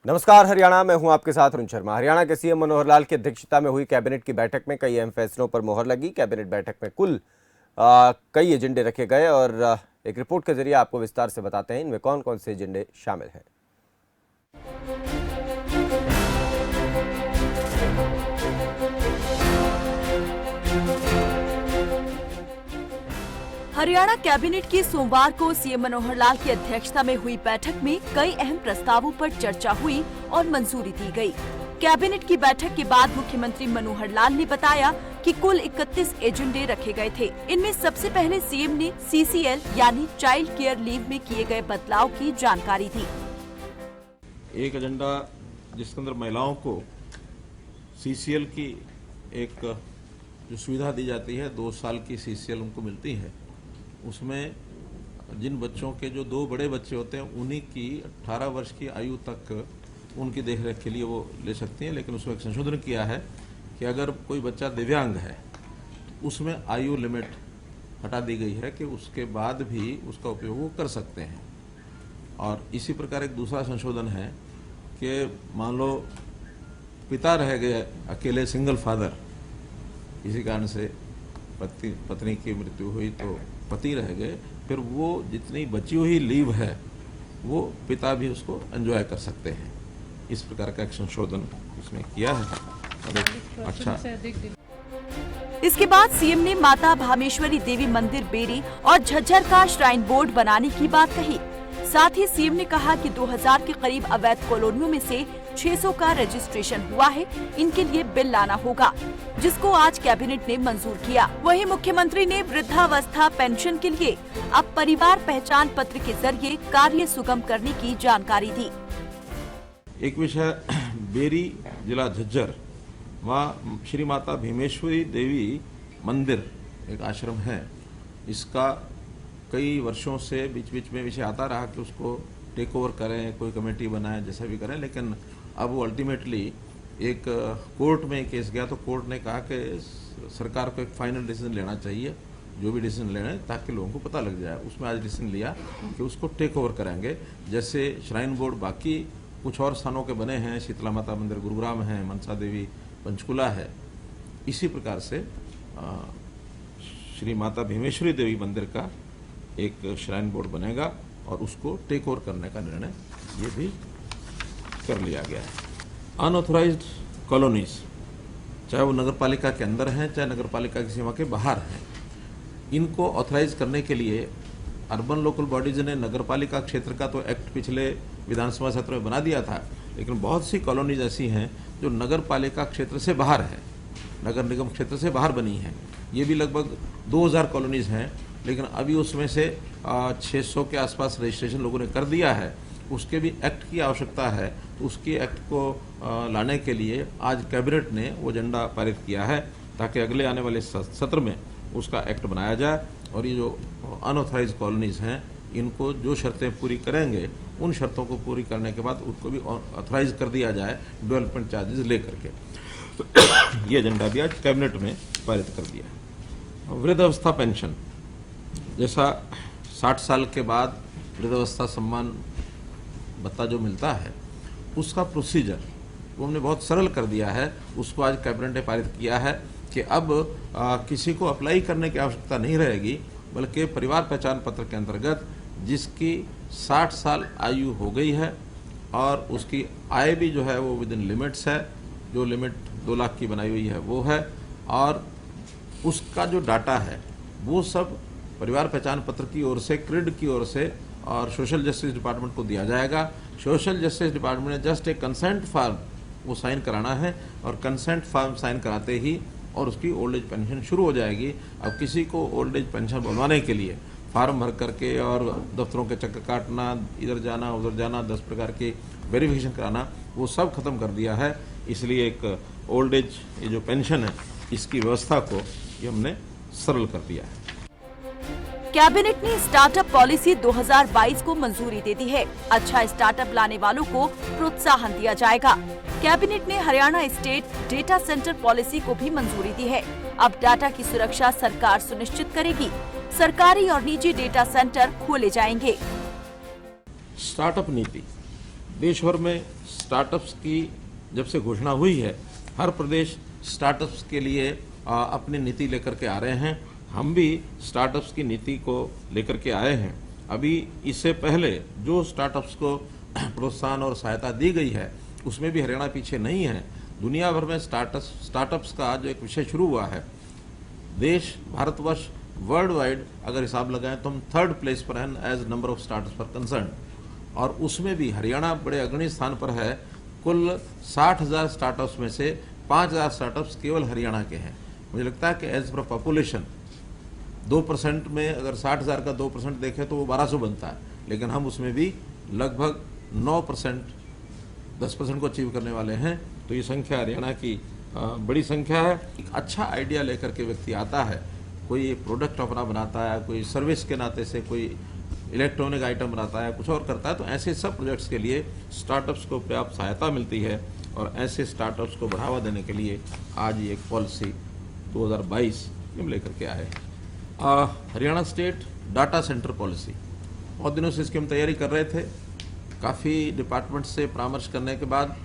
नमस्कार, हरियाणा में हूं आपके साथ अरुण शर्मा। हरियाणा के सीएम मनोहर लाल की अध्यक्षता में हुई कैबिनेट की बैठक में कई अहम फैसलों पर मोहर लगी। कैबिनेट बैठक में कुल कई एजेंडे रखे गए और एक रिपोर्ट के जरिए आपको विस्तार से बताते हैं इनमें कौन कौन से एजेंडे शामिल हैं। हरियाणा कैबिनेट की सोमवार को सीएम मनोहर लाल की अध्यक्षता में हुई बैठक में कई अहम प्रस्तावों पर चर्चा हुई और मंजूरी दी गई। कैबिनेट की बैठक के बाद मुख्यमंत्री मनोहर लाल ने बताया कि कुल 31 एजेंडे रखे गए थे। इनमें सबसे पहले सीएम ने सीसीएल यानी चाइल्ड केयर लीव में किए गए बदलाव की जानकारी दी। एक एजेंडा जिसके अंदर महिलाओं को सीसीएल की एक जो सुविधा दी जाती है, 2 साल की सीसीएल उनको मिलती है। उसमें जिन बच्चों के जो 2 बड़े बच्चे होते हैं उन्हीं की 18 वर्ष की आयु तक उनकी देखरेख के लिए वो ले सकती हैं। लेकिन उसमें एक संशोधन किया है कि अगर कोई बच्चा दिव्यांग है तो उसमें आयु लिमिट हटा दी गई है कि उसके बाद भी उसका उपयोग वो कर सकते हैं। और इसी प्रकार एक दूसरा संशोधन है कि मान लो पिता रह गए अकेले, सिंगल फादर, किसी कारण से पत्नी की मृत्यु हुई तो पति रह गए, फिर वो जितनी बची हुई लीव है वो पिता भी उसको एंजॉय कर सकते हैं। इस प्रकार का एक संशोधन इसमें किया है। अच्छा, इसके बाद सीएम ने माता भामेश्वरी देवी मंदिर बेरी और झज्जर का श्राइन बोर्ड बनाने की बात कही। साथ ही सीएम ने कहा कि 2000 के करीब अवैध कॉलोनियों में से 600 का रजिस्ट्रेशन हुआ है। इनके लिए बिल लाना होगा, जिसको आज कैबिनेट ने मंजूर किया। वहीं मुख्यमंत्री ने वृद्धावस्था पेंशन के लिए अब परिवार पहचान पत्र के जरिए कार्य सुगम करने की जानकारी दी। एक विषय बेरी जिला झज्जर, वहाँ श्री माता भीमेश्वरी देवी मंदिर एक आश्रम है। इसका कई वर्षों से बीच बीच में विषय आता रहा कि उसको टेक ओवर करें, कोई कमेटी बनाएं, जैसा भी करें। लेकिन अब वो अल्टीमेटली एक कोर्ट में केस गया तो कोर्ट ने कहा कि सरकार को एक फाइनल डिसीजन लेना चाहिए, जो भी डिसीजन लेना है, ताकि लोगों को पता लग जाए। उसमें आज डिसीजन लिया कि उसको टेक ओवर करेंगे। जैसे श्राइन बोर्ड बाकी कुछ और स्थानों के बने हैं, शीतला माता मंदिर गुरुग्राम है, मनसा देवी पंचकुला है, इसी प्रकार से श्री माता भीमेश्वरी देवी मंदिर का एक श्राइन बोर्ड बनेगा और उसको टेक ओवर करने का निर्णय ये भी कर लिया गया है। अनऑथराइज्ड कॉलोनीज, चाहे वो नगर पालिका के अंदर हैं, चाहे नगर पालिका की सीमा के बाहर हैं, इनको ऑथराइज करने के लिए अर्बन लोकल बॉडीज ने नगर पालिका क्षेत्र का तो एक्ट पिछले विधानसभा सत्र में बना दिया था। लेकिन बहुत सी कॉलोनीज ऐसी हैं जो नगर पालिका क्षेत्र से बाहर है, नगर निगम क्षेत्र से बाहर बनी है। ये भी लगभग 2000 कॉलोनीज हैं। लेकिन अभी उसमें से 600 के आसपास रजिस्ट्रेशन लोगों ने कर दिया है। उसके भी एक्ट की आवश्यकता है, तो उसकी एक्ट को लाने के लिए आज कैबिनेट ने वो एजेंडा पारित किया है, ताकि अगले आने वाले सत्र में उसका एक्ट बनाया जाए। और ये जो अनऑथराइज कॉलोनीज हैं, इनको जो शर्तें पूरी करेंगे, उन शर्तों को पूरी करने के बाद उसको भी ऑथराइज कर दिया जाए डेवलपमेंट चार्जेस ले करके। तो ये एजेंडा भी आज कैबिनेट में पारित कर दिया। वृद्धावस्था पेंशन, जैसा 60 साल के बाद वृद्धावस्था सम्मान भत्ता जो मिलता है, उसका प्रोसीजर वो हमने बहुत सरल कर दिया है। उसको आज कैबिनेट ने पारित किया है कि अब किसी को अप्लाई करने की आवश्यकता नहीं रहेगी, बल्कि परिवार पहचान पत्र के अंतर्गत जिसकी 60 साल आयु हो गई है और उसकी आय भी जो है वो विद इन लिमिट्स है, जो लिमिट 2 लाख की बनाई हुई है वो है, और उसका जो डाटा है वो सब परिवार पहचान पत्र की ओर से, क्रिड की ओर से और सोशल जस्टिस डिपार्टमेंट को दिया जाएगा। सोशल जस्टिस डिपार्टमेंट ने जस्ट एक कंसेंट फॉर्म वो साइन कराना है, और कंसेंट फॉर्म साइन कराते ही और उसकी ओल्ड एज पेंशन शुरू हो जाएगी। अब किसी को ओल्ड एज पेंशन बनवाने के लिए फार्म भर करके और दफ्तरों के चक्कर काटना, इधर जाना उधर जाना, 10 प्रकार की वेरिफिकेशन कराना, वो सब खत्म कर दिया है। इसलिए एक ओल्ड एज ये जो पेंशन है, इसकी व्यवस्था को ये हमने सरल कर दिया है। कैबिनेट ने स्टार्टअप पॉलिसी 2022 को मंजूरी दे दी है। अच्छा स्टार्टअप लाने वालों को प्रोत्साहन दिया जाएगा। कैबिनेट ने Haryana state data centre policy को भी मंजूरी दी है। अब डाटा की सुरक्षा सरकार सुनिश्चित करेगी। सरकारी और निजी डेटा सेंटर खोले जाएंगे। स्टार्टअप नीति देश भर में स्टार्टअप्स की जब से घोषणा हुई है, हर प्रदेश स्टार्टअप्स के लिए अपनी नीति लेकर के आ रहे हैं। हम भी स्टार्टअप्स की नीति को लेकर के आए हैं। अभी इससे पहले जो स्टार्टअप्स को प्रोत्साहन और सहायता दी गई है, उसमें भी हरियाणा पीछे नहीं है। दुनिया भर में स्टार्टअप्स का जो एक विषय शुरू हुआ है, देश, भारतवर्ष, वर्ल्ड वाइड अगर हिसाब लगाएं तो हम 3rd प्लेस पर हैं एज नंबर ऑफ स्टार्टअप्स पर कंसर्न, और उसमें भी हरियाणा बड़े अग्रणी स्थान पर है। कुल 60,000 स्टार्टअप्स में से 5,000 स्टार्टअप्स केवल हरियाणा के हैं। मुझे लगता है कि एज पर पॉपुलेशन 2% में अगर 60,000 का 2% देखें तो वो 1200 बनता है, लेकिन हम उसमें भी लगभग 9%, 10% को अचीव करने वाले हैं। तो ये संख्या हरियाणा की बड़ी संख्या है। एक अच्छा आइडिया लेकर के व्यक्ति आता है, कोई प्रोडक्ट अपना बनाता है, कोई सर्विस के नाते से कोई इलेक्ट्रॉनिक आइटम बनाता है, कुछ और करता है, तो ऐसे सब प्रोजेक्ट्स के लिए स्टार्टअप्स को पर्याप्त सहायता मिलती है। और ऐसे स्टार्टअप्स को बढ़ावा देने के लिए आज ये एक पॉलिसी 2022 हम लेकर के आए हैं। Haryana state data centre policy, बहुत दिनों से इसकी हम तैयारी कर रहे थे। काफ़ी डिपार्टमेंट से परामर्श करने के बाद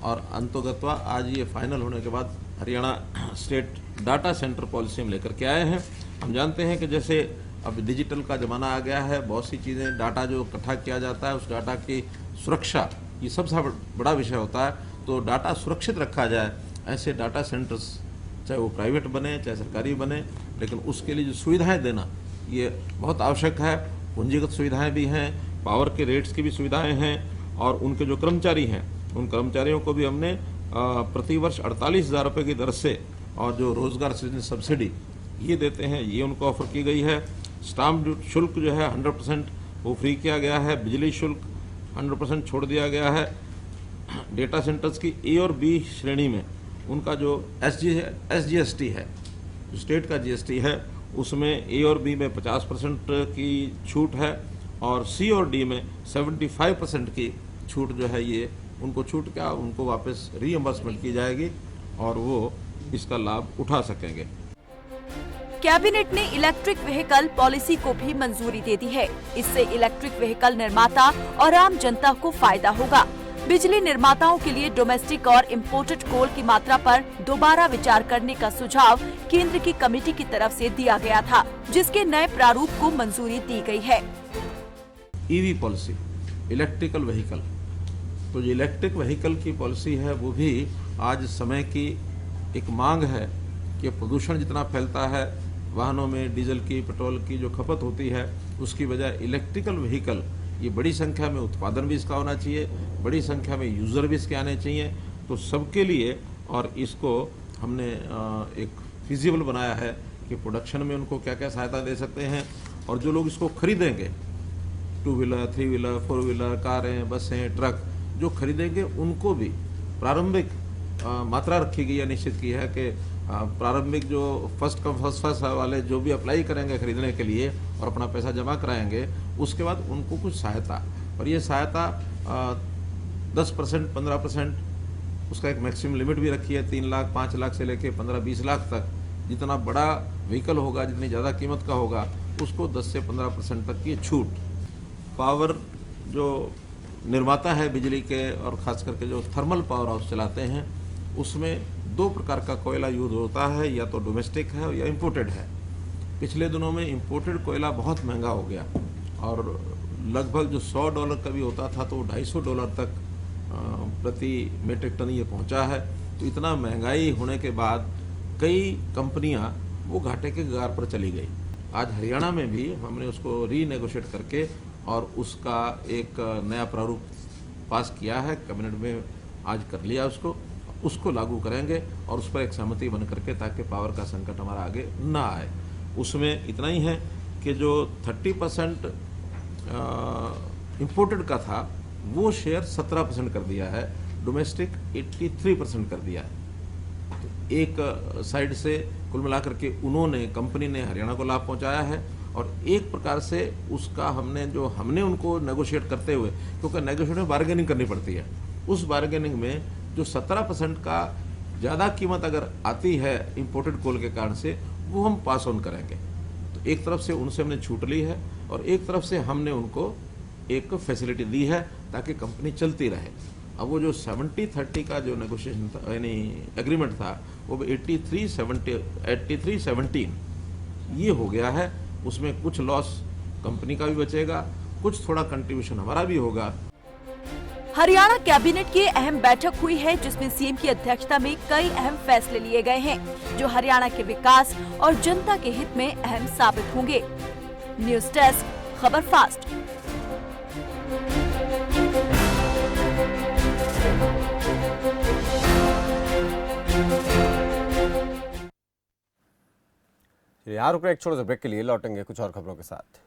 और अंतोगत्वा आज ये फाइनल होने के बाद Haryana state data centre policy हम लेकर के आए हैं। हम जानते हैं कि जैसे अब डिजिटल का ज़माना आ गया है, बहुत सी चीज़ें, डाटा जो इकट्ठा किया जाता है, उस डाटा की सुरक्षा, ये सबसे बड़ा विषय होता है। तो डाटा सुरक्षित रखा जाए, ऐसे डाटा सेंटर्स चाहे वो प्राइवेट बने चाहे सरकारी बने, लेकिन उसके लिए जो सुविधाएं देना ये बहुत आवश्यक है। पूंजीगत सुविधाएं भी हैं, पावर के रेट्स की भी सुविधाएं हैं, और उनके जो कर्मचारी हैं उन कर्मचारियों को भी हमने प्रतिवर्ष 48,000 रुपये की दर से, और जो रोजगार सृजन सब्सिडी ये देते हैं, ये उनको ऑफर की गई है। स्टाम्प शुल्क जो है 100% वो फ्री किया गया है। बिजली शुल्क 100% छोड़ दिया गया है। डेटा सेंटर्स की ए और बी श्रेणी में उनका जो SGST है, जो स्टेट का GST है, उसमें ए और बी में 50% की छूट है, और सी और डी में 75% की छूट जो है, ये उनको छूट क्या, उनको वापस रीइंबर्समेंट की जाएगी और वो इसका लाभ उठा सकेंगे। कैबिनेट ने इलेक्ट्रिक व्हीकल पॉलिसी को भी मंजूरी दे दी है। इससे इलेक्ट्रिक व्हीकल निर्माता और आम जनता को फायदा होगा। बिजली निर्माताओं के लिए डोमेस्टिक और इम्पोर्टेड कोल की मात्रा पर दोबारा विचार करने का सुझाव केंद्र की कमेटी की तरफ से दिया गया था, जिसके नए प्रारूप को मंजूरी दी गई है। ईवी पॉलिसी, इलेक्ट्रिकल व्हीकल, तो जो इलेक्ट्रिक व्हीकल की पॉलिसी है वो भी आज समय की एक मांग है कि प्रदूषण जितना फैलता है, वाहनों में डीजल की, पेट्रोल की जो खपत होती है, उसकी वजह इलेक्ट्रिकल व्हीकल, ये बड़ी संख्या में उत्पादन भी इसका होना चाहिए, बड़ी संख्या में यूज़र भी इसके आने चाहिए, तो सबके लिए। और इसको हमने एक फिजिबल बनाया है कि प्रोडक्शन में उनको क्या क्या सहायता दे सकते हैं, और जो लोग इसको खरीदेंगे, 2 व्हीलर, 3 व्हीलर, 4 व्हीलर, कारें, बसें, ट्रक जो खरीदेंगे, उनको भी प्रारंभिक मात्रा रखी गई है, निश्चित की है कि प्रारंभिक जो फर्स्ट कम फर्स्ट सर्व वाले जो भी अप्लाई करेंगे खरीदने के लिए और अपना पैसा जमा कराएंगे, उसके बाद उनको कुछ सहायता, और ये सहायता 10%, 15%, उसका एक मैक्सिमम लिमिट भी रखी है। 3 लाख, 5 लाख से लेके 15-20 लाख तक, जितना बड़ा व्हीकल होगा, जितनी ज़्यादा कीमत का होगा, उसको 10 से 15% तक की छूट। पावर जो निर्माता है बिजली के, और ख़ास करके जो थर्मल पावर हाउस चलाते हैं, उसमें 2 प्रकार का कोयला यूज होता है, या तो डोमेस्टिक है या इम्पोर्टेड है। पिछले दिनों में इम्पोर्टेड कोयला बहुत महंगा हो गया, और लगभग जो $100 का भी होता था तो $250 तक प्रति मीट्रिक टन ये पहुंचा है। तो इतना महंगाई होने के बाद कई कंपनियां वो घाटे के कगार पर चली गई। आज हरियाणा में भी हमने उसको रीनेगोशिएट करके और उसका एक नया प्रारूप पास किया है, कैबिनेट में आज कर लिया उसको लागू करेंगे, और उस पर एक सहमति बन करके, ताकि पावर का संकट हमारा आगे ना आए। उसमें इतना ही है कि जो 30% इम्पोर्टेड का था, वो शेयर 17% कर दिया है, डोमेस्टिक 83% कर दिया है। तो एक साइड से कुल मिलाकर के उन्होंने, कंपनी ने हरियाणा को लाभ पहुंचाया है, और एक प्रकार से उसका हमने उनको नेगोशिएट करते हुए, क्योंकि नेगोशिएट में बार्गेनिंग करनी पड़ती है, उस बार्गेनिंग में जो 17% का ज़्यादा कीमत अगर आती है इम्पोर्टेड कोल के कारण से, वो हम पास ऑन करेंगे। तो एक तरफ से उनसे हमने छूट ली है, और एक तरफ से हमने उनको एक फैसिलिटी दी है, ताकि कंपनी चलती रहे। अब वो जो 70-30 का जो नेगोशिएशन था यानी एग्रीमेंट था वो 83-17 ये हो गया है। उसमें कुछ लॉस कंपनी का भी बचेगा, कुछ थोड़ा कंट्रीब्यूशन हमारा भी होगा। हरियाणा कैबिनेट की अहम बैठक हुई है जिसमें सीएम की अध्यक्षता में कई अहम फैसले लिए गए हैं जो हरियाणा के विकास और जनता के हित में अहम साबित होंगे। न्यूज डेस्क, खबर फास्ट। यहाँ रुक रहे एक छोटे से ब्रेक के लिए, लौटेंगे कुछ और खबरों के साथ।